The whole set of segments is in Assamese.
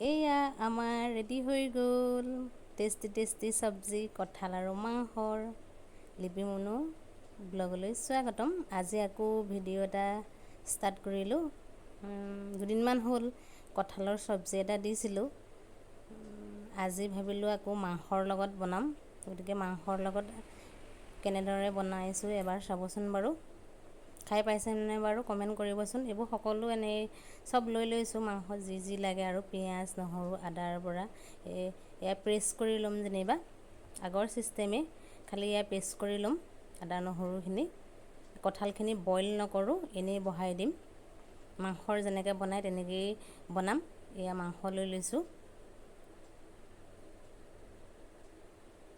এয়া আমাৰ ৰেডি হৈ গ'ল টেষ্টি টেষ্টি চব্জি কঁঠাল আৰু মাংসৰ। লিপি মুনু ব্লগলৈ স্বাগতম। আজি আকৌ ভিডিঅ' এটা ষ্টাৰ্ট কৰিলোঁ। দুদিনমান হ'ল কঁঠালৰ চব্জি এটা দিছিলোঁ। আজি ভাবিলোঁ আকৌ মাংসৰ লগত বনাম, গতিকে মাংসৰ লগত কেনেদৰে বনাইছোঁ এবাৰ চাবচোন বাৰু। খাই পাইছেনে বাৰু কমেণ্ট কৰিবচোন। এইবোৰ সকলো এনেই চব লৈ লৈছোঁ, মাংসত যি যি লাগে আৰু পিঁয়াজ নহৰু আদাৰ পৰা এয়া পেষ্ট কৰি ল'ম যেনিবা আগৰ চিষ্টেমেই, খালি এয়া পেষ্ট কৰি ল'ম আদা নহৰুখিনি। কঁঠালখিনি বইল নকৰোঁ, এনেই বহাই দিম। মাংসৰ যেনেকৈ বনাই তেনেকৈয়ে বনাম। এয়া মাংস লৈ লৈছোঁ।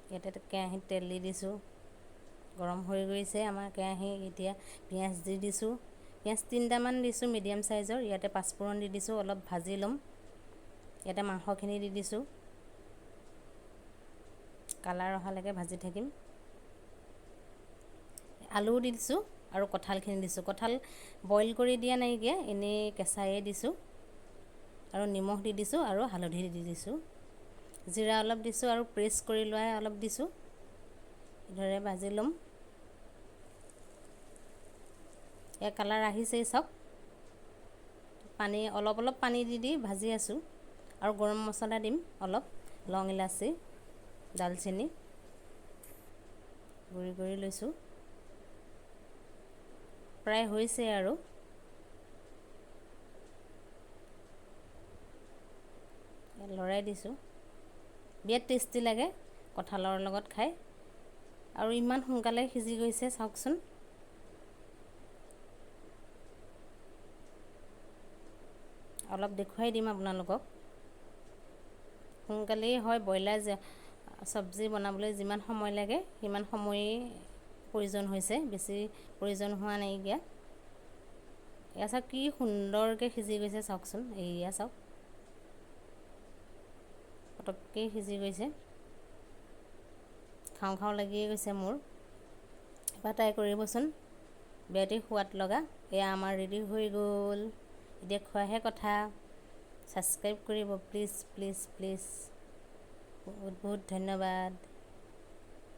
ইয়াতে কেৰাহীত তেল দি দিছোঁ, গৰম হৈ গৈছে আমাৰ কেৰাহী। এতিয়া পিঁয়াজ দি দিছোঁ, পিঁয়াজ 3টামান দিছোঁ মিডিয়াম চাইজৰ। ইয়াতে পাঁচফোৰণ দি দিছোঁ, অলপ ভাজি ল'ম। ইয়াতে মাংসখিনি দি দিছোঁ, কালাৰ অহালৈকে ভাজি থাকিম। আলুও দি দিছোঁ আৰু কঁঠালখিনি দিছোঁ। কঁঠাল বইল কৰি দিয়া নাইকিয়া, এনেই কেঁচায়ে দিছোঁ। আৰু নিমখ দি দিছোঁ আৰু হালধি দি দিছোঁ, জিৰা অলপ দিছোঁ আৰু পেষ্ট কৰি লোৱাই অলপ দিছোঁ। এইদৰে ভাজি ল'ম। এয়া কালাৰ আহিছেই চাওক। পানী অলপ অলপ পানী দি ভাজি আছোঁ। আৰু গৰম মছলা দিম অলপ, লং ইলাচি ডালচেনি গুড়ি কৰি লৈছোঁ। প্ৰায় হৈছে আৰু লৰাই দিছোঁ। বিৰাট টেষ্টি লাগে কঁঠালৰ লগত খাই, আৰু ইমান সোনকালে সিজি গৈছে চাওকচোন। অলপ দেখুৱাই দিম আপোনালোকক। সোনকালেই হয়, ব্ৰইলাৰ চব্জি বনাবলৈ যিমান সময় লাগে সিমান সময়েই প্ৰয়োজন হৈছে, বেছি প্ৰয়োজন হোৱা নাইকিয়া। এয়া চাওক কি সুন্দৰকৈ সিজি গৈছে চাওকচোন। এয়া চাওক পটককৈ সিজি গৈছে, খাওঁ খাওঁ লাগিয়ে গৈছে মোৰ। এবাৰ ট্ৰাই কৰিবচোন, বিৰাটেই সোৱাদ লগা। এয়া আমাৰ ৰেডি হৈ গ'ল, এতিয়া খোৱাহে কথা। ছাবস্ক্ৰাইব কৰিব প্লিজ প্লিজ প্লিজ। বহুত বহুত ধন্যবাদ।